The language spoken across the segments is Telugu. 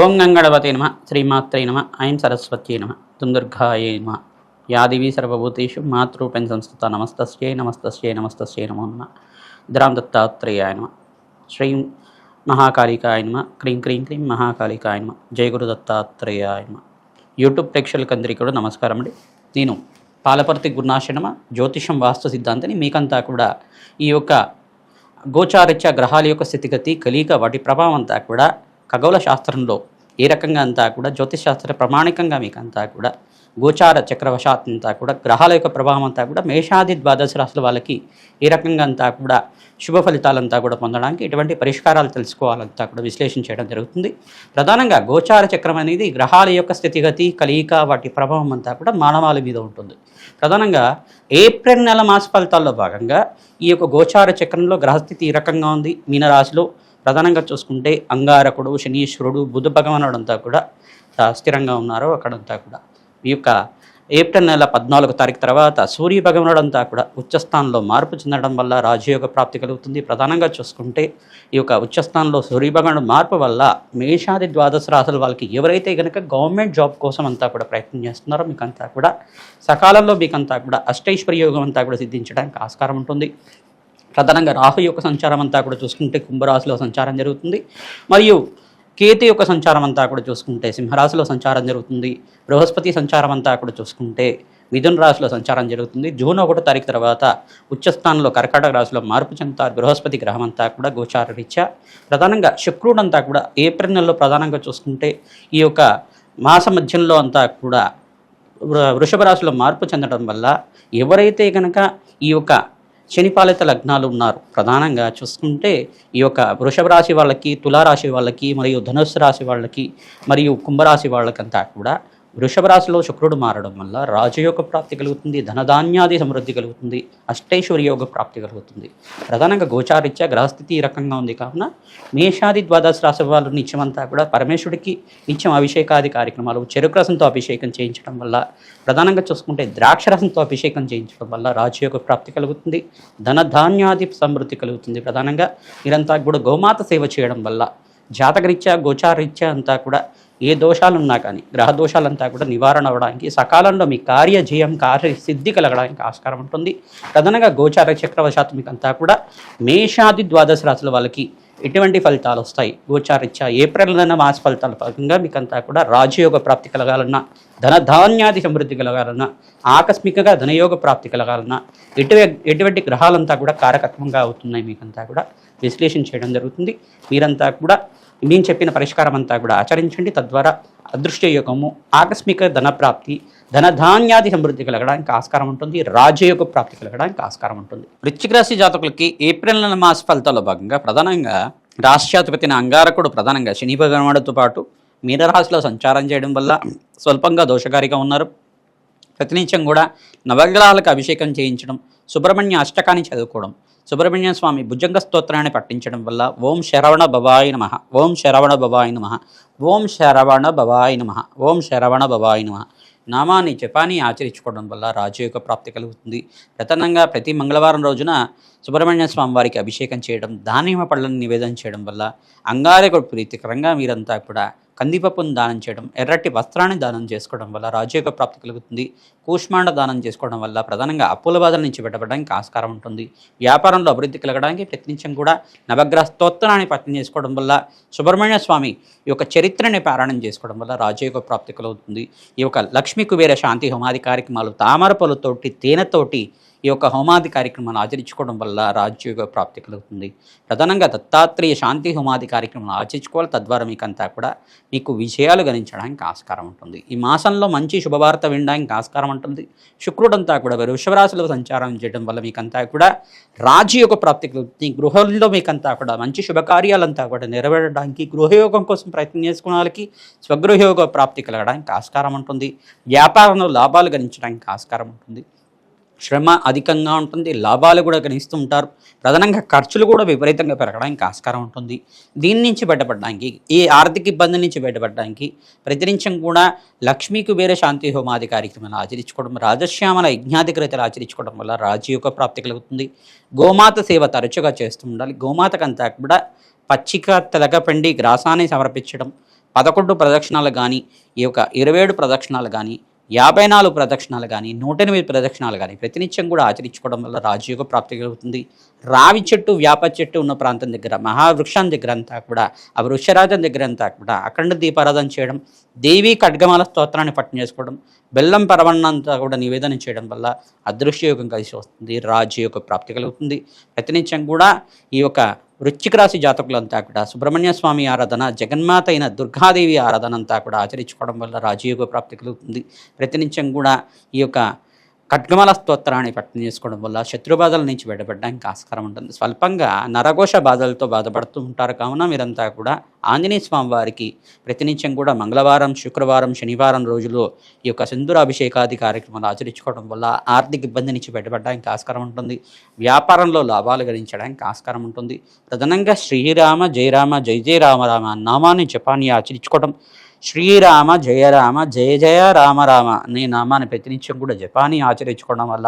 ఓం గంగణపతే నమ శ్రీమాత్రే నమ ఐం సరస్వత్యై నమ దుందుర్గాయై నమ యాదివి సర్వభూతేషు మాతృపేణ సంస్థిత నమస్తస్యై నమస్తస్యై నమస్తస్యై నమో నమ ద్రాం దత్తాత్రేయాయ నమ శ్రీం మహాకాళికాయ నమ క్రీం క్రీం క్రీం మహాకాళికాయ నమ జయ గురు దత్తాత్రేయాయ నమ. యూట్యూబ్ ప్రేక్షకులందరికీ కూడా నమస్కారం అండి. నేను పాలపర్తి గురునాశనమ జ్యోతిషం వాస్తు సిద్ధాంతిని. మీకంతా కూడా ఈ యొక్క గోచారిత్య గ్రహాల యొక్క స్థితిగతి కలిక వాటి ప్రభావం అంతా కూడా ఖగోళ శాస్త్రంలో ఏ రకంగా అంతా కూడా జ్యోతిషశాస్త్ర ప్రమాణికంగా మీకు అంతా కూడా గోచార చక్రవశాత్ అంతా కూడా గ్రహాల యొక్క ప్రభావం అంతా కూడా మేషాది ద్వాదశ రాశుల వాళ్ళకి ఏ రకంగా అంతా కూడా శుభ ఫలితాలంతా కూడా పొందడానికి ఎటువంటి పరిష్కారాలు తెలుసుకోవాలంతా కూడా విశ్లేషణ చేయడం జరుగుతుంది. ప్రధానంగా గోచార చక్రం అనేది గ్రహాల యొక్క స్థితిగతి కలియిక వాటి ప్రభావం అంతా కూడా మానవాళి మీద ఉంటుంది. ప్రధానంగా ఏప్రిల్ నెల మాస ఫలితాల్లో భాగంగా ఈ యొక్క గోచార చక్రంలో గ్రహస్థితి ఈ రకంగా ఉంది. మీనరాశిలో ప్రధానంగా చూసుకుంటే అంగారకుడు, శనీశ్వరుడు, బుధ భగవానుడు అంతా కూడా స్థిరంగా ఉన్నారు. అక్కడంతా కూడా ఈ యొక్క ఏప్రిల్ నెల 14వ తారీఖు తర్వాత సూర్య భగవానుడు అంతా కూడా ఉచ్చస్థానంలో మార్పు చెందడం వల్ల రాజయోగ ప్రాప్తి కలుగుతుంది. ప్రధానంగా చూసుకుంటే ఈ యొక్క ఉచ్చస్థానంలో సూర్య భగవానుడు మార్పు వల్ల మేషాది ద్వాదశ రాశుల వాళ్ళకి ఎవరైతే కనుక గవర్నమెంట్ జాబ్ కోసం అంతా కూడా ప్రయత్నం చేస్తున్నారో మీకంతా కూడా సకాలంలో మీకంతా కూడా అష్టైశ్వర్య యోగం అంతా కూడా సిద్ధించడానికి ఆస్కారం ఉంటుంది. ప్రధానంగా రాహు యొక్క సంచారం అంతా కూడా చూసుకుంటే కుంభరాశిలో సంచారం జరుగుతుంది. మరియు కేతు యొక్క సంచారం అంతా కూడా చూసుకుంటే సింహరాశిలో సంచారం జరుగుతుంది. బృహస్పతి సంచారం అంతా కూడా చూసుకుంటే మిథున రాశిలో సంచారం జరుగుతుంది. జూన్ 1వ తారీఖు తర్వాత ఉచ్చస్థానంలో కర్కాటక రాశిలో మార్పు చెందుతారు బృహస్పతి గ్రహం అంతా కూడా గోచార రీత్యా. ప్రధానంగా శుక్రుడు అంతా కూడా ఏప్రిల్ నెలలో ప్రధానంగా చూసుకుంటే ఈ యొక్క మాస మధ్యంలో అంతా కూడా వృషభ రాశిలో మార్పు చెందడం వల్ల ఎవరైతే కనుక ఈ యొక్క శనిపాలిత లగ్నాలు ఉన్నారు ప్రధానంగా చూసుకుంటే ఈ యొక్క వృషభ రాశి వాళ్ళకి, తులారాశి వాళ్ళకి, మరియు ధనుస్సు రాశి వాళ్ళకి, మరియు కుంభరాశి వాళ్ళకంతా కూడా వృషభ రాశిలో శుక్రుడు మారడం వల్ల రాజయోగ ప్రాప్తి కలుగుతుంది, ధనధాన్యాది సమృద్ధి కలుగుతుంది, అష్టైశ్వర్యోగ ప్రాప్తి కలుగుతుంది. ప్రధానంగా గోచారిత్య గ్రహస్థితి ఈ రకంగా ఉంది కావున మేషాది ద్వాదశ రాశి వాళ్ళు నిత్యమంతా కూడా పరమేశ్వరుడికి నిత్యం అభిషేకాది కార్యక్రమాలు, చెరుకు రసంతో అభిషేకం చేయించడం వల్ల, ప్రధానంగా చూసుకుంటే ద్రాక్ష రసంతో అభిషేకం చేయించడం వల్ల రాజయోగ ప్రాప్తి కలుగుతుంది, ధనధాన్యాది సమృద్ధి కలుగుతుంది. ప్రధానంగా మీరంతా కూడా గోమాత సేవ చేయడం వల్ల జాతకరీత్యా గోచారరీత్యా అంతా కూడా ఏ దోషాలు ఉన్నా కానీ గ్రహ దోషాలంతా కూడా నివారణ అవ్వడానికి, సకాలంలో మీ కార్యజయం కార్యసిద్ధి కలగడానికి ఆస్కారం ఉంటుంది. ప్రధానంగా గోచార చక్రవశాత్తు మీకు అంతా కూడా మేషాది ద్వాదశ రాశుల వాళ్ళకి ఎటువంటి ఫలితాలు వస్తాయి, గోచారిత్యా ఏప్రిల్ నెల మాస ఫలితాల భాగంగా మీకంతా కూడా రాజయోగ ప్రాప్తి కలగాలన్నా, ధనధాన్యాది సమృద్ధి కలగాలన్నా, ఆకస్మికంగా ధనయోగ ప్రాప్తి కలగాలన్నా ఎటువంటి గ్రహాలంతా కూడా కారకత్వంగా అవుతున్నాయి మీకంతా కూడా విశ్లేషణ చేయడం జరుగుతుంది. మీరంతా కూడా నేను చెప్పిన పరిష్కారం అంతా కూడా ఆచరించండి. తద్వారా అదృష్ట యోగము, ఆకస్మిక ధనప్రాప్తి, ధనధాన్యాది సమృద్ధి కలగడానికి ఆస్కారం ఉంటుంది, రాజయోగ ప్రాప్తి కలగడానికి ఆస్కారం ఉంటుంది. వృశ్చిక రాశి జాతకులకి ఏప్రిల్ నెల మాస ఫలితాల్లో భాగంగా ప్రధానంగా రాష్ట్రాధిపతి అంగారకుడు ప్రధానంగా శని భగవానుడితో పాటు మీనరాశిలో సంచారం చేయడం వల్ల స్వల్పంగా దోషకారిగా ఉన్నారు. ప్రతినిత్యం కూడా నవగ్రహాలకు అభిషేకం చేయించడం, సుబ్రహ్మణ్య అష్టకాన్ని చదువుకోవడం, సుబ్రహ్మణ్య స్వామి భుజంగ స్తోత్రాన్ని పఠించడం వల్ల ఓం శరవణ భవాయ నమః, ఓం శరవణ భవాయ నమః, ఓం శరవణ భవాయ నమః, ఓం శరవణ భవాయ నమః నామాన్ని జపాన్ని ఆచరించుకోవడం వల్ల రాజయోగ ప్రాప్తి కలుగుతుంది. ప్రధానంగా ప్రతి మంగళవారం రోజున సుబ్రహ్మణ్య స్వామి వారికి అభిషేకం చేయడం, దానిమ్మ పళ్ళని నివేదన చేయడం వల్ల అంగారకుడు ప్రీతికరంగా మీరంతా కూడా కందిపప్పును దానం చేయడం, ఎర్రటి వస్త్రాన్ని దానం చేసుకోవడం వల్ల రాజయోగ ప్రాప్తి కలుగుతుంది. కూష్మాండ దానం చేసుకోవడం వల్ల ప్రధానంగా అప్పుల బాధల నుంచి బయటపడడానికి ఆస్కారం ఉంటుంది. వ్యాపారంలో అభివృద్ధి కలగడానికి ప్రతినిత్యం కూడా నవగ్రహ స్తోత్రాన్ని పఠనం చేసుకోవడం వల్ల, సుబ్రహ్మణ్య స్వామి ఈ యొక్క చరిత్రని పారాయణం చేసుకోవడం వల్ల రాజయోగ ప్రాప్తి కలుగుతుంది. ఈ యొక్క లక్ష్మీ కుబేర శాంతి హోమాది కార్యక్రమాలు తామర పలుతోటి తేనెతోటి ఈ యొక్క హోమాది కార్యక్రమాలు ఆచరించుకోవడం వల్ల రాజయోగ ప్రాప్తి కలుగుతుంది. ప్రధానంగా దత్తాత్రేయ శాంతి హోమాది కార్యక్రమాలు ఆచరించుకోవాలి. తద్వారా మీకంతా కూడా మీకు విజయాలు గణించడానికి ఆస్కారం ఉంటుంది. ఈ మాసంలో మంచి శుభవార్త వినడానికి ఆస్కారం ఉంటుంది. శుక్రుడంతా కూడా వృషభరాశిలో సంచారం చేయడం వల్ల మీకంతా కూడా రాజయోగ ప్రాప్తి కలుగుతుంది. గృహంలో మీకంతా కూడా మంచి శుభకార్యాలంతా కూడా నెరవేరడానికి, గృహయోగం కోసం ప్రయత్నం చేసుకున్న వాళ్ళకి స్వగృహయోగ ప్రాప్తి కలగడానికి ఆస్కారం ఉంటుంది. వ్యాపారంలో లాభాలు గణించడానికి ఆస్కారం ఉంటుంది. శ్రమ అధికంగా ఉంటుంది, లాభాలు కూడా గణిస్తూ ఉంటారు. ప్రధానంగా ఖర్చులు కూడా విపరీతంగా పెరగడానికి ఆస్కారం ఉంటుంది. దీని నుంచి బయటపడడానికి, ఈ ఆర్థిక ఇబ్బంది నుంచి బయటపడడానికి ప్రతినిత్యం కూడా లక్ష్మీ కుబేర శాంతి హోమాది కార్యక్రమాలు ఆచరించుకోవడం, రాజశ్యామల యజ్ఞాధికృతలు ఆచరించుకోవడం వల్ల రాజయోగ ప్రాప్తి కలుగుతుంది. గోమాత సేవ తరచుగా చేస్తూ ఉండాలి. గోమాతకంతా కూడా పచ్చిక తెలగపిండి గ్రాసాన్ని సమర్పించడం, 11 ప్రదక్షిణాలు కానీ, ఈ యొక్క 27 ప్రదక్షిణాలు కానీ, 54 ప్రదక్షిణాలు కానీ, 108 ప్రదక్షిణాలు కానీ ప్రతినిత్యం కూడా ఆచరించుకోవడం వల్ల రాజయోగ ప్రాప్తి కలుగుతుంది. రావి చెట్టు, వేప చెట్టు ఉన్న ప్రాంతం దగ్గర, మహావృక్షం దగ్గర అంతా కూడా, ఆ వృక్షరాజం దగ్గర అంతా కూడా అఖండ దీపారాధన చేయడం, దేవీ ఖడ్గమాల స్తోత్రాన్ని పట్టణ చేసుకోవడం, బెల్లం పరవన్నంతా కూడా నివేదన చేయడం వల్ల అదృశ్యయోగం కలిసి వస్తుంది, రాజయోగ ప్రాప్తి కలుగుతుంది. ప్రతినిత్యం కూడా ఈ యొక్క వృశ్చిక రాశి జాతకులంతా కూడా సుబ్రహ్మణ్య స్వామి ఆరాధన, జగన్మాత అయిన దుర్గాదేవి ఆరాధన అంతా కూడా ఆచరించుకోవడం వల్ల రాజయోగ ప్రాప్తి కలుగుతుంది. ప్రతినిత్యం కూడా ఈ యొక్క ఖడ్గమాల స్తోత్రాన్ని పట్టణ చేసుకోవడం వల్ల శత్రుబాధల నుంచి బయటపడడానికి ఆస్కారం ఉంటుంది. స్వల్పంగా నరఘోష బాధలతో బాధపడుతూ ఉంటారు కావున మీరంతా కూడా ఆంజనేయ స్వామి వారికి ప్రతినిత్యం కూడా మంగళవారం, శుక్రవారం, శనివారం రోజుల్లో ఈ యొక్క సింధూరాభిషేకాది కార్యక్రమాలు ఆచరించుకోవడం వల్ల ఆర్థిక ఇబ్బంది నుంచి బయటపడడానికి ఆస్కారం ఉంటుంది. వ్యాపారంలో లాభాలు గడించడానికి ఆస్కారం ఉంటుంది. ప్రధానంగా శ్రీరామ జయరామ జయ జయ రామ రామ నామాన్ని జపాన్ని ఆచరించుకోవడం, శ్రీరామ జయ రామ జయ జయ రామ రామ అనే నామాన్ని ప్రతినిత్యం కూడా జపాన్ని ఆచరించుకోవడం వల్ల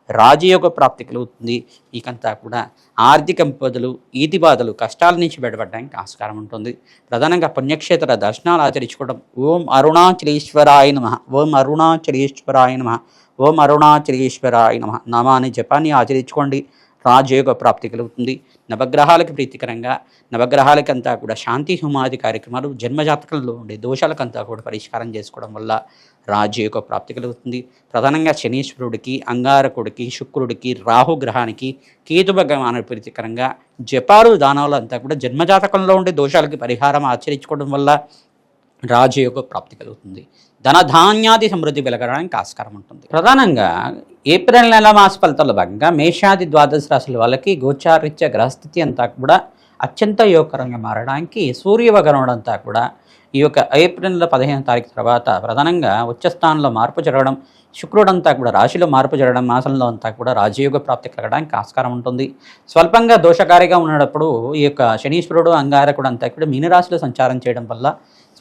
రాజయోగ ప్రాప్తి కలుగుతుంది. మీకంతా కూడా ఆర్థిక ఇబ్బందులు, ఈతి బాధలు, కష్టాల నుంచి బయటపడడానికి ఆస్కారం ఉంటుంది. ప్రధానంగా పుణ్యక్షేత్ర దర్శనాలు ఆచరించుకోవడం, ఓం అరుణాచలేశ్వరాయ నమః, ఓం అరుణాచలేశ్వరాయ నమః, ఓం అరుణాచలేశ్వరాయ నమః నామాన్ని జపాన్ని ఆచరించుకోండి. రాజయోగ ప్రాప్తి కలుగుతుంది. నవగ్రహాలకు ప్రీతికరంగా, నవగ్రహాలకంతా కూడా శాంతి హోమాది కార్యక్రమాలు, జన్మజాతకంలో ఉండే దోషాలకంతా కూడా పరిష్కారం చేసుకోవడం వల్ల రాజయోగ ప్రాప్తి కలుగుతుంది. ప్రధానంగా శనీశ్వరుడికి, అంగారకుడికి, శుక్రుడికి, రాహుగ్రహానికి, కేతు భగవానుడి ప్రీతికరంగా జపాలు, దానాలు అంతా కూడా జన్మజాతకంలో ఉండే దోషాలకి పరిహారం ఆచరించుకోవడం వల్ల రాజయోగ ప్రాప్తి కలుగుతుంది. ధనధాన్యాది సమృద్ధి వెలగడానికి ఆస్కారం ఉంటుంది. ప్రధానంగా ఏప్రిల్ నెల మాస ఫలితాల్లో భాగంగా మేషాది ద్వాదశ రాశుల వాళ్ళకి గోచారీత్య గ్రహస్థితి అంతా కూడా అత్యంత యోగకరంగా మారడానికి సూర్యభగవానుడు అంతా కూడా ఈ యొక్క ఏప్రిల్ నెల 15వ తారీఖు తర్వాత ప్రధానంగా ఉచ్చస్థానంలో మార్పు జరగడం, శుక్రుడంతా కూడా రాశిలో మార్పు జరగడం, మాసంలో అంతా కూడా రాజయోగ ప్రాప్తి కలగడానికి ఆస్కారం ఉంటుంది. స్వల్పంగా దోషకారిగా ఉన్నప్పుడు ఈ యొక్క శనీశ్వరుడు, అంగారకుడు అంతా కూడా మీనరాశిలో సంచారం చేయడం వల్ల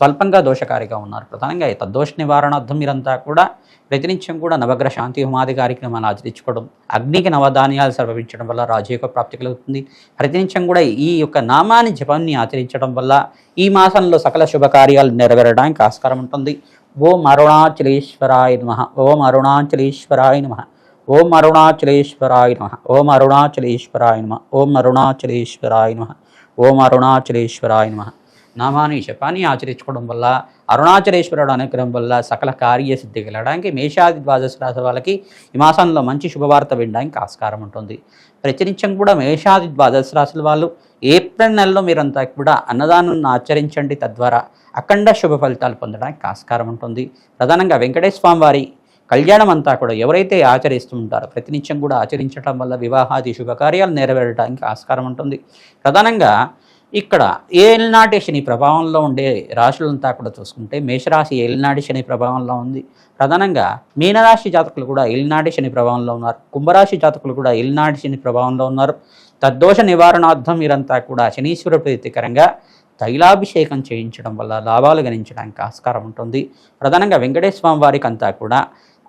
స్వల్పంగా దోషకారిగా ఉన్నారు. ప్రధానంగా తద్దోష నివారణార్థం మీరంతా కూడా ప్రతినిత్యం కూడా నవగ్రహ శాంతి హోమాది కార్యక్రమాలు ఆచరించుకోవడం, అగ్నికి నవధాన్యాలు సమర్పించడం వల్ల రాజయోగ ప్రాప్తి కలుగుతుంది. ప్రతినిత్యం కూడా ఈ యొక్క నామాన్ని జపాన్ని ఆచరించడం వల్ల ఈ మాసంలో సకల శుభకార్యాలు నెరవేరడానికి ఆస్కారం ఉంటుంది. ఓం అరుణాచలేశ్వరాయ నమః, ఓం అరుణాచలేశ్వరాయ నమః, ఓం అరుణాచలేశ్వరాయ నమః, ఓం అరుణాచలేశ్వరాయ నమః, ఓం అరుణాచలేశ్వరాయ నమః, ఓం అరుణాచలేశ్వరాయ నమః నామాన్ని జపాన్ని ఆచరించుకోవడం వల్ల, అరుణాచలేశ్వరుడు అనుగ్రహం వల్ల సకల కార్యసిద్ధి కలగడానికి మేషాది ద్వాదశ రాశి వాళ్ళకి ఈ మాసంలో మంచి శుభవార్త వినడానికి ఆస్కారం ఉంటుంది. ప్రతినిత్యం కూడా మేషాది ద్వాదశ రాశుల వాళ్ళు ఏప్రిల్ నెలలో మీరంతా కూడా అన్నదానాన్ని ఆచరించండి. తద్వారా అఖండ శుభ ఫలితాలు పొందడానికి ఆస్కారం ఉంటుంది. ప్రధానంగా వెంకటేశ్వర స్వామి వారి కళ్యాణం అంతా కూడా ఎవరైతే ఆచరిస్తూ ఉంటారో ప్రతినిత్యం కూడా ఆచరించడం వల్ల వివాహాది శుభకార్యాలు నెరవేరడానికి ఆస్కారం ఉంటుంది. ప్రధానంగా ఇక్కడ ఏలినాటి శని ప్రభావంలో ఉండే రాశులంతా కూడా చూసుకుంటే మేషరాశి ఏలినాటి శని ప్రభావంలో ఉంది. ప్రధానంగా మీనరాశి జాతకులు కూడా ఏలినాటి శని ప్రభావంలో ఉన్నారు. కుంభరాశి జాతకులు కూడా ఏలినాటి శని ప్రభావంలో ఉన్నారు. తద్దోష నివారణార్థం మీరంతా కూడా శనీశ్వర ప్రీతికరంగా తైలాభిషేకం చేయించడం వల్ల లాభాలు గణించడానికి ఆస్కారం ఉంటుంది. ప్రధానంగా వెంకటేశ్వర స్వామి వారికి అంతా కూడా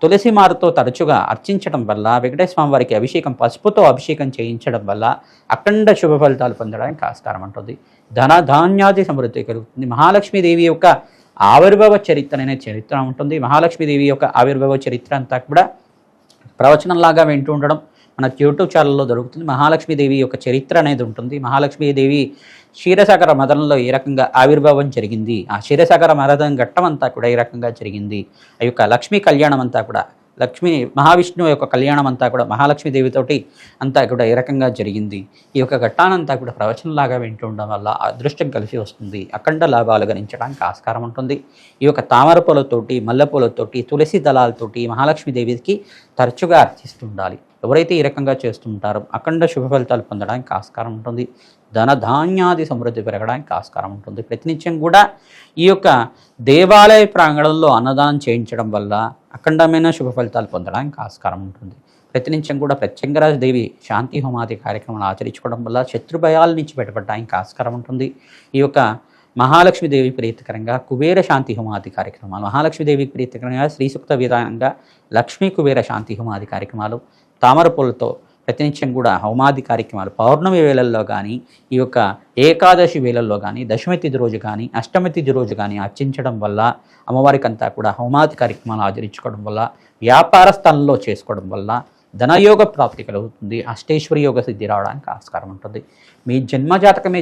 తులసి మారుతో తరచుగా అర్చించడం వల్ల, వెంకటేశ్వర స్వామి వారికి అభిషేకం పసుపుతో అభిషేకం చేయించడం వల్ల అఖండ శుభ ఫలితాలు పొందడానికి ఆస్కారం ఉంటుంది. ధనధాన్యాది సమృద్ధి కలుగుతుంది. మహాలక్ష్మీదేవి యొక్క ఆవిర్భావ చరిత్ర అనే చరిత్ర ఉంటుంది. మహాలక్ష్మీదేవి యొక్క ఆవిర్భావ చరిత్ర అంతా కూడా ప్రవచనంలాగా వింటూ ఉండడం మన యూట్యూబ్ ఛానల్లో దొరుకుతుంది. మహాలక్ష్మీదేవి యొక్క చరిత్ర అనేది ఉంటుంది. మహాలక్ష్మీదేవి క్షీరసాగర మదనంలో ఏ రకంగా ఆవిర్భావం జరిగింది, ఆ క్షీరసాగర మదనం ఘట్టం అంతా కూడా ఏ రకంగా జరిగింది, ఆ యొక్క లక్ష్మీ కళ్యాణం అంతా కూడా లక్ష్మీ మహావిష్ణువు యొక్క కళ్యాణం అంతా కూడా మహాలక్ష్మీదేవితోటి అంతా కూడా ఏ రకంగా జరిగింది, ఈ యొక్క ఘట్టానంతా కూడా ప్రవచనంలాగా వింటూ ఉండడం వల్ల అదృష్టం కలిసి వస్తుంది. అఖండ లాభాలు గణించడానికి ఆస్కారం ఉంటుంది. ఈ యొక్క తామర పూలతోటి, మల్లెపూలతోటి, తులసి దళాలతోటి మహాలక్ష్మీదేవికి తరచుగా అర్చిస్తుండాలి. ఎవరైతే ఈ రకంగా చేస్తుంటారో అఖండ శుభ ఫలితాలు పొందడానికి ఆస్కారం ఉంటుంది. ధనధాన్యాది సమృద్ధి పెరగడానికి ఆస్కారం ఉంటుంది. ప్రతినిత్యం కూడా ఈ యొక్క దేవాలయ ప్రాంగణంలో అన్నదానం చేయించడం వల్ల అఖండమైన శుభ ఫలితాలు పొందడానికి ఆస్కారం ఉంటుంది. ప్రతినిత్యం కూడా ప్రత్యంగరాజదేవి శాంతి హోమాది కార్యక్రమాలు ఆచరించుకోవడం వల్ల శత్రుభయాల నుంచి బయటపడడానికి ఆస్కారం ఉంటుంది. ఈ యొక్క మహాలక్ష్మీదేవి ప్రీతికరంగా కుబేర శాంతి హోమాది కార్యక్రమాలు, మహాలక్ష్మీదేవికి ప్రీతికరంగా శ్రీ సూక్త విధానంగా లక్ష్మీ కుబేర శాంతి హోమాది కార్యక్రమాలు, తామర పూలతో ప్రతినిత్యం కూడా హోమాది కార్యక్రమాలు పౌర్ణమి వేళల్లో కానీ, ఈ యొక్క ఏకాదశి వేళల్లో కానీ, దశమి తిథి రోజు కానీ, అష్టమి తిథి రోజు కానీ అర్చించడం వల్ల, అమ్మవారికి అంతా కూడా హోమాది కార్యక్రమాలు ఆచరించుకోవడం వల్ల, వ్యాపార స్థలంలో చేసుకోవడం వల్ల ధనయోగ ప్రాప్తి కలుగుతుంది, అష్టేశ్వరి యోగ సిద్ధి రావడానికి ఆస్కారం ఉంటుంది. మీ జన్మజాతకమే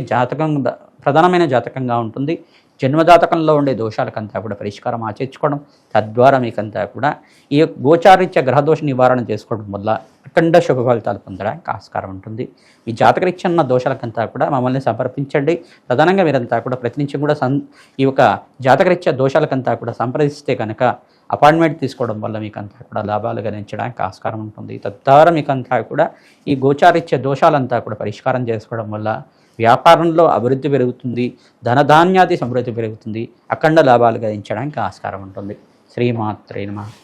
ప్రధానమైన జాతకంగా ఉంటుంది. జన్మజాతకంలో ఉండే దోషాలకంతా కూడా పరిష్కారం ఆచరించుకోవడం, తద్వారా మీకంతా కూడా ఈ గోచారీత్య గ్రహదోష నివారణ చేసుకోవడం వల్ల అఖండ శుభ ఫలితాలు పొందడానికి ఆస్కారం ఉంటుంది. మీ జాతకరీత్యా ఉన్న దోషాలకంతా కూడా మమ్మల్ని సమర్పించండి. ప్రధానంగా మీరంతా కూడా ప్రతినిత్యం కూడా ఈ యొక్క జాతకరీత్యా దోషాలకంతా కూడా సంప్రదిస్తే కనుక అపాయింట్మెంట్ తీసుకోవడం వల్ల మీకంతా కూడా లాభాలు గణించడానికి ఆస్కారం ఉంటుంది. తద్వారా మీకంతా కూడా ఈ గోచారీత్య దోషాలంతా కూడా పరిష్కారం చేసుకోవడం వల్ల వ్యాపారంలో అభివృద్ధి పెరుగుతుంది, ధనధాన్యాది సమృద్ధి పెరుగుతుంది, అఖండ లాభాలు గణించడానికి ఆస్కారం ఉంటుంది. శ్రీమాత్రే నమః.